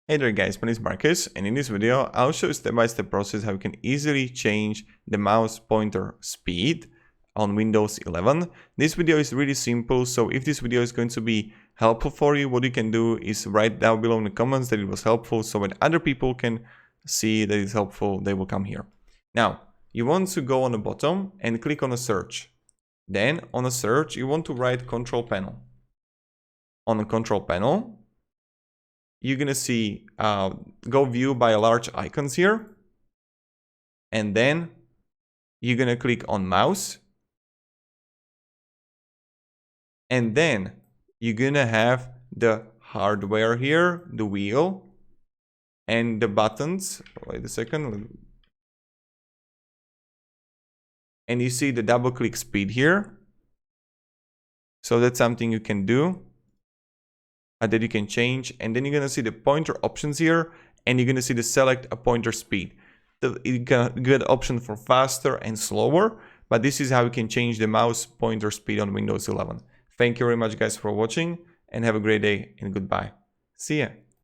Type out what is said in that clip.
Hey there guys, my name is Marcus, and in this video I'll show you step-by-step process how you can easily change the mouse pointer speed on Windows 11. This video is really simple, so if this video is going to be helpful for you, what you can do is write down below in the comments that it was helpful, so when other people can see that it's helpful, they will come here. Now, you want to go on the bottom and click on a search. Then on a search, you want to write control panel. On the control panel, you're gonna see go view by large icons here, and then you're gonna click on mouse, and then you're gonna have the hardware here, the wheel and the buttons. Wait a second, and you see the double click speed here, so that's something you can do that you can change. And then you're gonna see the pointer options here, and you're gonna see the select a pointer speed. You can get option for faster and slower, but this is how you can change the mouse pointer speed on Windows 11. Thank you very much guys for watching, and have a great day, and goodbye. See ya.